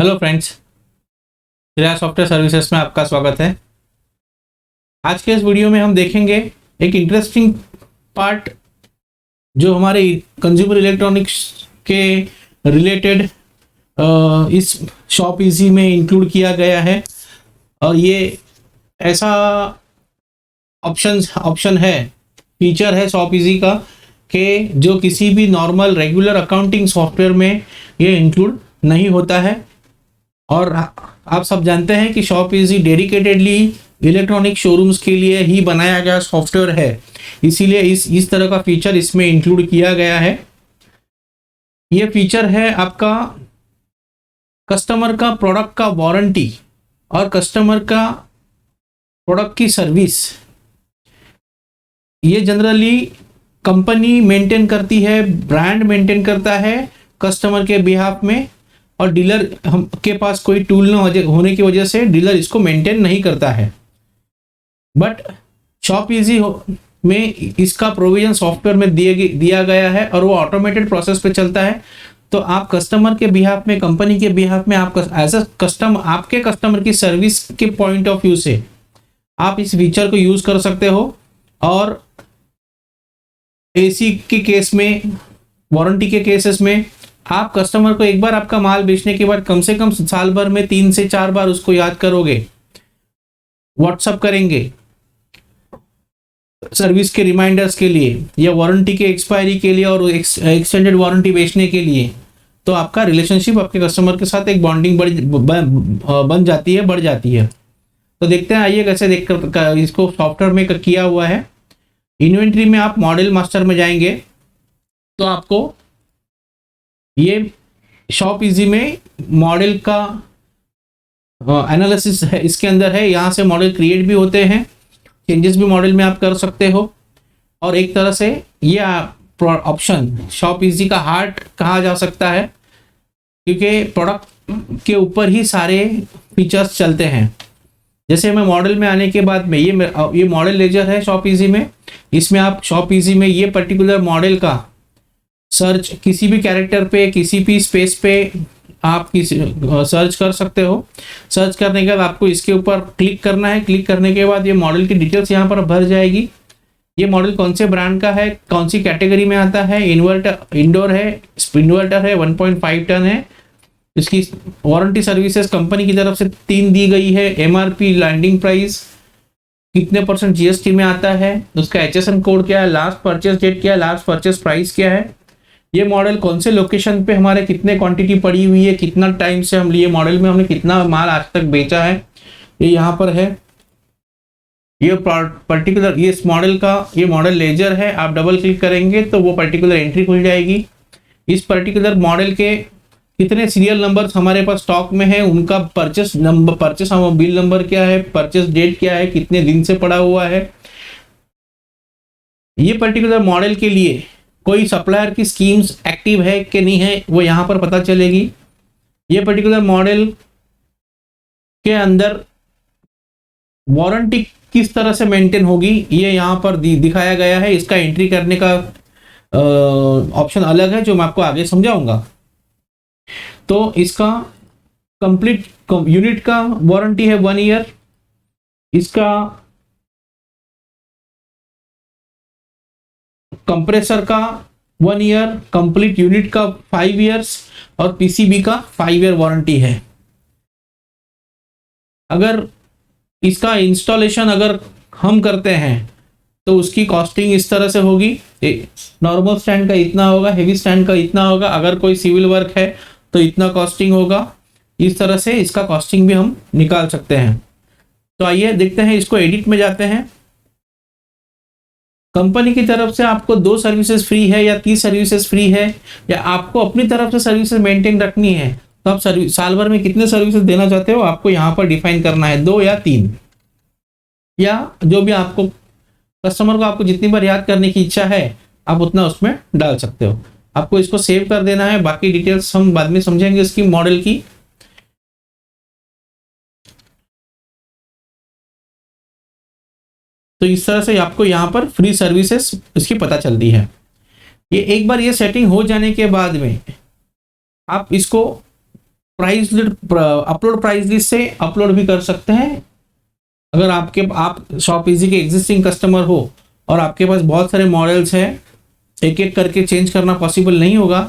Hello friends, Shreya software services में आपका स्वागत है। आज के इस वीडियो में हम देखेंगे एक इंटरेस्टिंग पार्ट जो हमारे कंज्यूमर इलेक्ट्रॉनिक्स के रिलेटेड इस शॉप इजी में इंक्लूड किया गया है। और ये ऐसा ऑप्शन है, फीचर है शॉप इजी का कि जो किसी भी नॉर्मल रेगुलर अकाउंटिंग सॉफ्टवेयर में ये इंक्लूड नहीं होता है। और आप सब जानते हैं कि shop easy dedicatedly electronic showrooms के लिए ही बनाया गया सॉफ्टवेयर है, इसीलिए इस तरह का फीचर इसमें इंक्लूड किया गया है। ये फीचर है आपका कस्टमर का प्रोडक्ट का वारंटी और कस्टमर का प्रोडक्ट की सर्विस। ये जनरली कंपनी मेंटेन करती है, ब्रांड मेंटेन करता है कस्टमर के बिहाफ में, और डीलर के पास कोई टूल न होने की वजह से डीलर इसको मेंटेन नहीं करता है। बट शॉप इजी में इसका प्रोविजन सॉफ्टवेयर में दिया गया है और वो ऑटोमेटेड प्रोसेस पे चलता है। तो आप कस्टमर के बिहाफ में, कंपनी के बिहाफ में, आप एज अ कस्टमर, आपके कस्टमर की सर्विस के पॉइंट ऑफ व्यू से आप इस फीचर को यूज कर सकते हो। और एसी के केस में, वारंटी के केसेस में आप कस्टमर को एक बार आपका माल बेचने के बाद कम से कम साल भर में 3 से 4 बार उसको याद करोगे, व्हाट्सअप करेंगे सर्विस के रिमाइंडर्स के लिए या वारंटी के एक्सपायरी के लिए और एक्सटेंडेड वारंटी बेचने के लिए। तो आपका रिलेशनशिप आपके कस्टमर के साथ एक बॉन्डिंग बन जाती है, बढ़ जाती है। तो देखते हैं, आइए कैसे देखकर इसको सॉफ्टवेयर में किया हुआ है। इन्वेंट्री में आप मॉडल मास्टर में जाएंगे तो आपको ये शॉप इजी में मॉडल का एनालिसिस है, इसके अंदर है। यहाँ से मॉडल क्रिएट भी होते हैं, चेंजेस भी मॉडल में आप कर सकते हो। और एक तरह से ये ऑप्शन शॉप इजी का हार्ट कहा जा सकता है, क्योंकि प्रोडक्ट के ऊपर ही सारे फीचर्स चलते हैं। जैसे मैं मॉडल में आने के बाद में ये मॉडल लेजर है शॉप इजी में। इसमें आप शॉप इजी में ये पर्टिकुलर मॉडल का सर्च किसी भी कैरेक्टर पे, किसी भी स्पेस पे आप सर्च कर सकते हो। सर्च करने के बाद आपको इसके ऊपर क्लिक करना है। क्लिक करने के बाद ये मॉडल की डिटेल्स यहाँ पर भर जाएगी। ये मॉडल कौन से ब्रांड का है, कौन सी कैटेगरी में आता है, इंडोर है, इन्वर्टर है, 1.5 टन है। इसकी वारंटी सर्विसेज कंपनी की तरफ से 3 दी गई है। एमआरपी, लैंडिंग प्राइस, कितने % जीएसटी में आता है, उसका HSN कोड क्या है, लास्ट परचेस डेट क्या है, लास्ट परचेस प्राइस क्या है, ये मॉडल कौन से लोकेशन पे हमारे कितने क्वांटिटी पड़ी हुई है, कितना टाइम से हम लिए मॉडल में, हमने कितना माल आज तक बेचा है, ये यहाँ पर है। ये पर्टिकुलर इस मॉडल का ये मॉडल लेजर है। आप डबल क्लिक करेंगे तो वो पर्टिकुलर एंट्री खुल जाएगी। इस पर्टिकुलर मॉडल के कितने सीरियल नंबर्स हमारे पास स्टॉक में है, उनका purchase number, purchase bill number क्या है, परचेस डेट क्या है, कितने दिन से पड़ा हुआ है। ये पर्टिकुलर मॉडल के लिए कोई सप्लायर की स्कीम्स एक्टिव है कि नहीं है, वो यहाँ पर पता चलेगी। ये पर्टिकुलर मॉडल के अंदर वारंटी किस तरह से मेंटेन होगी, ये यहाँ पर दिखाया गया है। इसका एंट्री करने का ऑप्शन अलग है जो मैं आपको आगे समझाऊंगा। तो इसका कंप्लीट यूनिट का वारंटी है 1 ईयर। इसका कंप्रेसर का 1 ईयर, कंप्लीट यूनिट का 5 इयर्स और पीसीबी का 5 ईयर वारंटी है। अगर इसका इंस्टॉलेशन अगर हम करते हैं तो उसकी कॉस्टिंग इस तरह से होगी। नॉर्मल स्टैंड का इतना होगा, हेवी स्टैंड का इतना होगा, अगर कोई सिविल वर्क है तो इतना कॉस्टिंग होगा। इस तरह से इसका कॉस्टिंग भी हम निकाल सकते हैं। तो आइए देखते हैं, इसको एडिट में जाते हैं। कंपनी की तरफ से आपको 2 सर्विसेज फ्री है या 30 सर्विसेज फ्री है, या आपको अपनी तरफ से सर्विसेज मेंटेन रखनी है, तो आप साल भर में कितने सर्विसेज देना चाहते हो आपको यहाँ पर डिफाइन करना है, 2 या 3, या जो भी आपको कस्टमर को आपको जितनी बार याद करने की इच्छा है आप उतना उसमें डाल सकते हो। आपको इसको सेव कर देना है, बाकी डिटेल्स हम बाद में समझेंगे इसकी मॉडल की। तो इस तरह से आपको यहाँ पर फ्री सर्विसेज इसकी पता चलती है। ये एक बार ये सेटिंग हो जाने के बाद में आप इसको प्राइस अपलोड प्राइस लिस्ट से अपलोड भी कर सकते हैं। अगर आप शॉप इजी के एग्जिस्टिंग कस्टमर हो और आपके पास बहुत सारे मॉडल्स हैं, एक एक करके चेंज करना पॉसिबल नहीं होगा,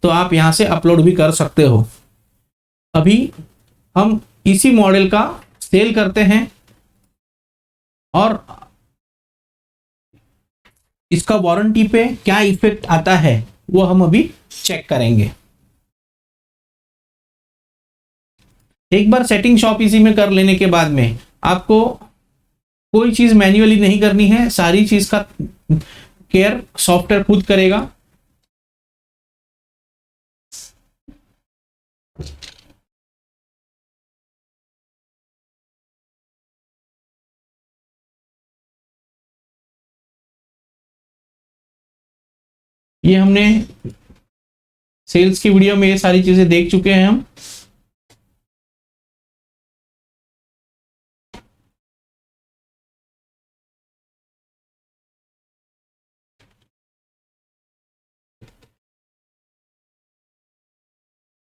तो आप यहाँ से अपलोड भी कर सकते हो। अभी हम इसी मॉडल का सेल करते हैं और इसका वारंटी पे क्या इफेक्ट आता है वो हम अभी चेक करेंगे। एक बार सेटिंग शॉप इजी में कर लेने के बाद में आपको कोई चीज मैन्युअली नहीं करनी है, सारी चीज का केयर सॉफ्टवेयर खुद करेगा। ये हमने सेल्स की वीडियो में ये सारी चीजें देख चुके हैं हम।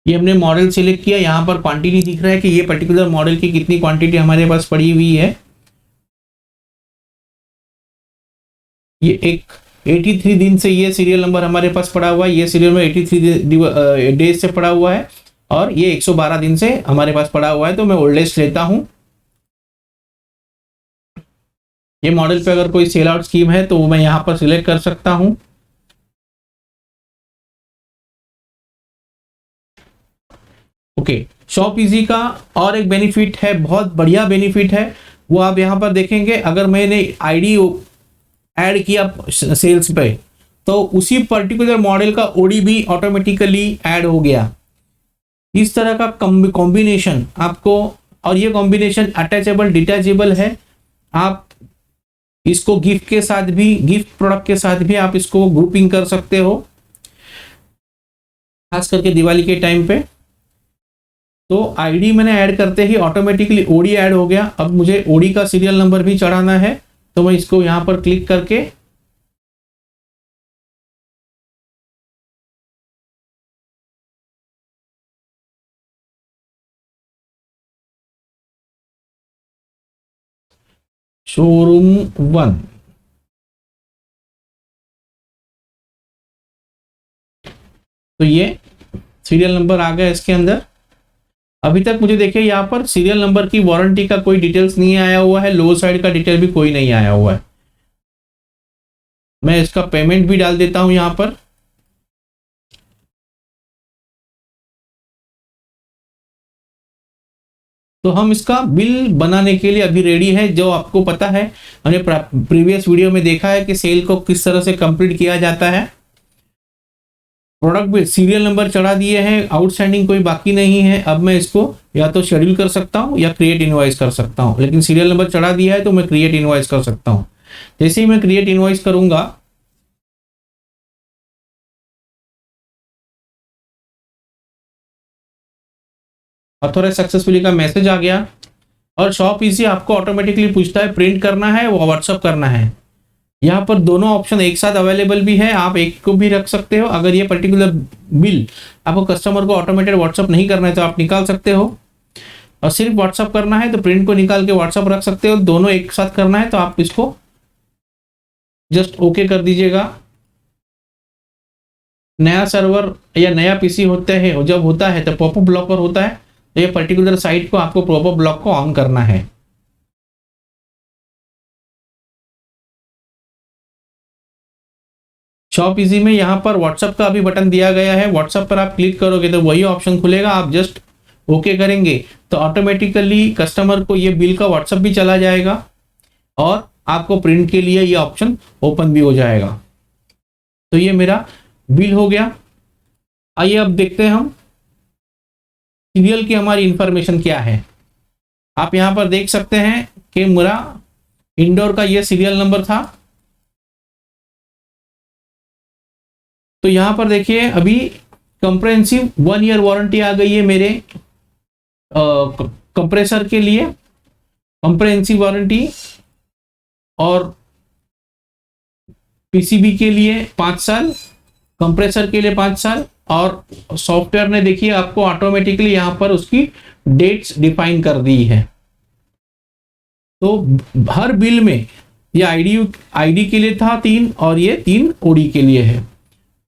ये हमने मॉडल सिलेक्ट किया, यहाँ पर क्वांटिटी दिख रहा है कि ये पर्टिकुलर मॉडल की कितनी क्वांटिटी हमारे पास पड़ी हुई है। ये एक 83 दिन से ये सीरियल नंबर हमारे पास पड़ा हुआ है, ये सीरियल नंबर 83 डेज से पड़ा हुआ है और ये 112 दिन से हमारे पास पड़ा हुआ है। तो मैं ओल्डेस्ट लेता हूं। ये मॉडल पे अगर कोई सेल आउट स्कीम है तो वो मैं यहाँ पर सिलेक्ट कर सकता हूं। ओके, शॉप इजी का और एक बेनिफिट है, बहुत बढ़िया बेनिफिट है, वो आप यहाँ पर देखेंगे। अगर मैंने आईडी ऐड किया सेल्स पे तो उसी पर्टिकुलर मॉडल का ओडी भी ऑटोमेटिकली ऐड हो गया। इस तरह का कॉम्बिनेशन आपको, और ये कॉम्बिनेशन अटैचेबल डिटैचेबल है। आप इसको गिफ्ट के साथ भी, गिफ्ट प्रोडक्ट के साथ भी आप इसको ग्रुपिंग कर सकते हो, खास करके दिवाली के टाइम पे। तो आईडी मैंने ऐड करते ही ऑटोमेटिकली ओडी ऐड हो गया। अब मुझे ओडी का सीरियल नंबर भी चढ़ाना है तो मैं इसको यहां पर क्लिक करके शोरूम 1, तो ये सीरियल नंबर आ गया इसके अंदर। अभी तक मुझे देखिए यहाँ पर सीरियल नंबर की वारंटी का कोई डिटेल्स नहीं आया हुआ है, लो साइड का डिटेल भी कोई नहीं आया हुआ है। मैं इसका पेमेंट भी डाल देता हूं यहां पर। तो हम इसका बिल बनाने के लिए अभी रेडी है। जो आपको पता है, हमने प्रीवियस वीडियो में देखा है कि सेल को किस तरह से कंप्लीट किया जाता है। प्रोडक्ट भी सीरियल नंबर चढ़ा दिए हैं, आउटस्टैंडिंग कोई बाकी नहीं है। अब मैं इसको या तो शेड्यूल कर सकता हूं या क्रिएट इनवॉइस कर सकता हूं, लेकिन सीरियल नंबर चढ़ा दिया है तो मैं क्रिएट इनवॉइस कर सकता हूं। जैसे ही मैं क्रिएट इनवॉइस करूंगा ऑथोराइज सक्सेसफुली का मैसेज आ गया और शॉप इजी आपको ऑटोमेटिकली पूछता है प्रिंट करना है वो व्हाट्सअप करना है। यहाँ पर दोनों ऑप्शन एक साथ अवेलेबल भी है, आप एक को भी रख सकते हो। अगर ये पर्टिकुलर बिल आपको कस्टमर को ऑटोमेटेड व्हाट्सअप नहीं करना है तो आप निकाल सकते हो, और सिर्फ व्हाट्सअप करना है तो प्रिंट को निकाल के व्हाट्सअप रख सकते हो। दोनों एक साथ करना है तो आप इसको जस्ट ओके कर दीजिएगा। नया सर्वर या नया पीसी होते हैं, जब होता है तो पॉपअप ब्लॉकर होता है, तो ये पर्टिकुलर साइट को आपको पॉपअप ब्लॉक को ऑन करना है। शॉप इजी में यहाँ पर व्हाट्सएप का भी बटन दिया गया है, व्हाट्सएप पर आप क्लिक करोगे तो वही ऑप्शन खुलेगा। आप जस्ट ओके करेंगे तो ऑटोमेटिकली कस्टमर को ये बिल का व्हाट्सएप भी चला जाएगा और आपको प्रिंट के लिए ये ऑप्शन ओपन भी हो जाएगा। तो ये मेरा बिल हो गया। आइए अब देखते हैं हम सीरियल की हमारी इंफॉर्मेशन क्या है। आप यहां पर देख सकते हैं कि मेरा इंडोर का ये सीरियल नंबर था। तो यहां पर देखिए अभी कंप्रेहेंसिव 1 ईयर वारंटी आ गई है मेरे कंप्रेसर के लिए, कंप्रेहेंसिव वारंटी, और पीसीबी के लिए 5 साल, कंप्रेसर के लिए 5 साल और सॉफ्टवेयर ने देखिए आपको ऑटोमेटिकली यहाँ पर उसकी डेट्स डिफाइन कर दी है। तो हर बिल में ये आईडी के लिए था 3 और ये 3 ओडी के लिए है।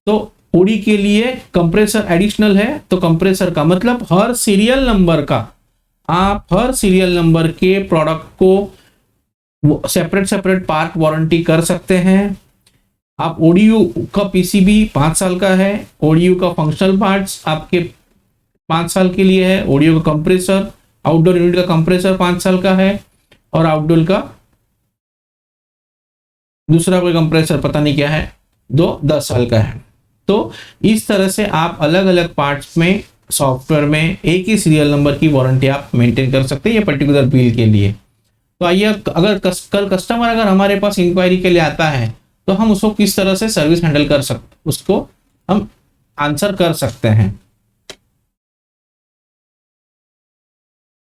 तो ओडी के लिए कंप्रेसर एडिशनल है, तो कंप्रेसर का मतलब हर सीरियल नंबर का, आप हर सीरियल नंबर के प्रोडक्ट को सेपरेट पार्ट वारंटी कर सकते हैं। आप ओडीयू का पीसीबी 5 साल का है, ओडीयू का फंक्शनल पार्ट्स आपके 5 साल के लिए है, ओडीयू का कंप्रेसर, आउटडोर यूनिट का कंप्रेसर 5 साल का है, और आउटडोर का दूसरा कोई कंप्रेसर पता नहीं क्या है 10 साल का है। तो इस तरह से आप अलग अलग पार्ट्स में सॉफ्टवेयर में एक ही सीरियल नंबर की वारंटी आप मेंटेन कर सकते हैं ये पर्टिकुलर बिल के लिए। तो आइए, अगर कल कस्टमर अगर हमारे पास इंक्वायरी के लिए आता है तो हम उसको किस तरह से सर्विस हैंडल कर सकते, उसको हम आंसर कर सकते हैं।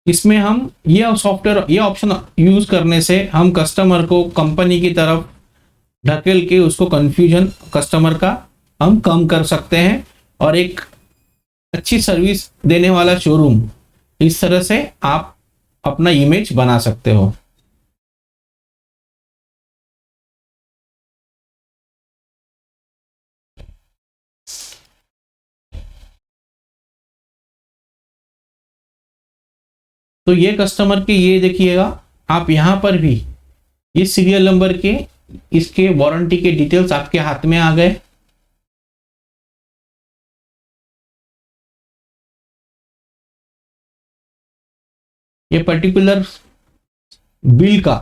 इसमें हम ये सॉफ्टवेयर, ये ऑप्शन यूज करने से हम कस्टमर को कंपनी की तरफ ढकेल के उसको कंफ्यूजन कस्टमर का हम कम कर सकते हैं और एक अच्छी सर्विस देने वाला शोरूम, इस तरह से आप अपना इमेज बना सकते हो। तो ये कस्टमर के, ये देखिएगा आप यहां पर भी ये सीरियल नंबर के, इसके वारंटी के डिटेल्स आपके हाथ में आ गए। ये पर्टिकुलर बिल का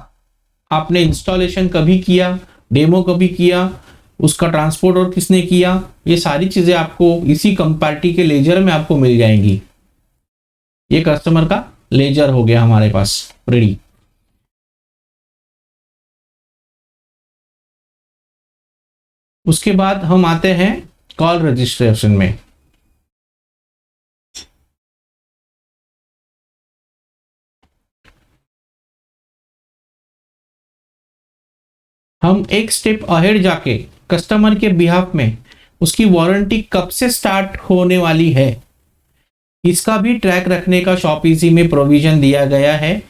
आपने इंस्टॉलेशन कभी किया, डेमो कभी किया, उसका ट्रांसपोर्ट और किसने किया, ये सारी चीजें आपको इसी कंपैरिटी के लेजर में आपको मिल जाएंगी। ये कस्टमर का लेजर हो गया हमारे पास रेडी। उसके बाद हम आते हैं कॉल रजिस्ट्रेशन में। हम एक स्टेप अहेड जाके कस्टमर के बिहाफ में उसकी वारंटी कब से स्टार्ट होने वाली है इसका भी ट्रैक रखने का शॉप इजी में प्रोविजन दिया गया है।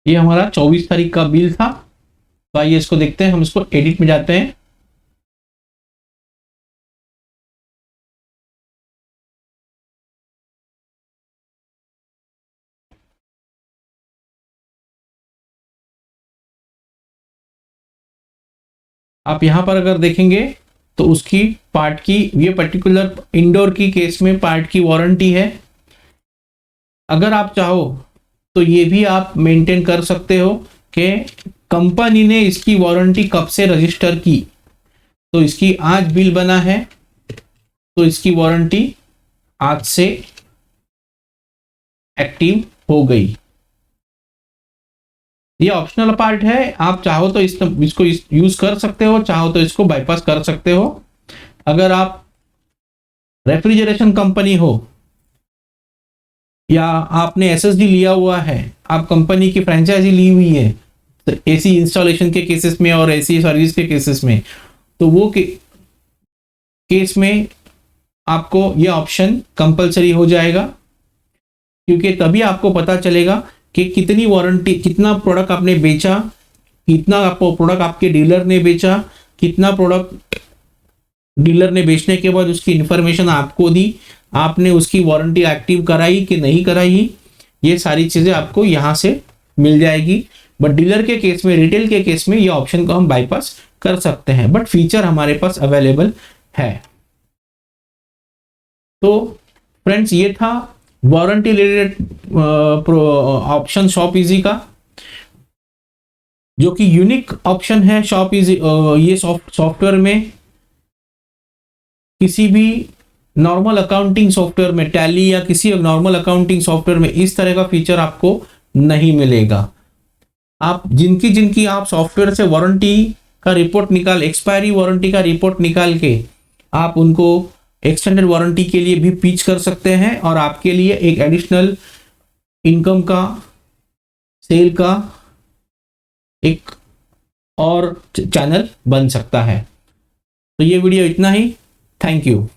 ये हमारा 24 तारीख का बिल था। तो आइए इसको देखते हैं, हम इसको एडिट में जाते हैं। आप यहां पर अगर देखेंगे तो उसकी पार्ट की, ये पर्टिकुलर इंडोर की केस में पार्ट की वारंटी है। अगर आप चाहो तो ये भी आप मेंटेन कर सकते हो कि कंपनी ने इसकी वारंटी कब से रजिस्टर की। तो इसकी आज बिल बना है तो इसकी वारंटी आज से एक्टिव हो गई। ये ऑप्शनल पार्ट है, आप चाहो तो इसको यूज कर सकते हो, चाहो तो इसको बाईपास कर सकते हो। अगर आप रेफ्रिजरेशन कंपनी हो या आपने एसएसडी लिया हुआ है, आप कंपनी की फ्रेंचाइजी ली हुई है तो एसी इंस्टॉलेशन के केसेस में और एसी सर्विस के केसेस में, तो वो केस में आपको ये ऑप्शन कंपलसरी हो जाएगा, क्योंकि तभी आपको पता चलेगा कि कितनी वारंटी, कितना प्रोडक्ट आपने बेचा, कितना प्रोडक्ट आपके डीलर ने बेचा, कितना प्रोडक्ट डीलर ने बेचने के बाद उसकी इंफॉर्मेशन आपको दी, आपने उसकी वारंटी एक्टिव कराई कि नहीं कराई, ये सारी चीजें आपको यहां से मिल जाएगी। बट डीलर के केस में, रिटेल के केस में ये ऑप्शन को हम बाईपास कर सकते हैं, बट फीचर हमारे पास अवेलेबल है। तो फ्रेंड्स, ये था warranty related option shop easy का। जो कि यूनिक ऑप्शन है शॉप इजी, ये सॉफ्टवेयर में किसी भी नॉर्मल अकाउंटिंग सॉफ्टवेयर में, टैली या किसी नॉर्मल अकाउंटिंग सॉफ्टवेयर में इस तरह का फीचर आपको नहीं मिलेगा। आप जिनकी जिनकी आप सॉफ्टवेयर से वारंटी का रिपोर्ट निकाल, एक्सपायरी वारंटी का रिपोर्ट निकाल के आप उनको एक्सटेंडेड वारंटी के लिए भी पिच कर सकते हैं, और आपके लिए एक एडिशनल इनकम का, सेल का एक और चैनल बन सकता है। तो ये वीडियो इतना ही। Thank you.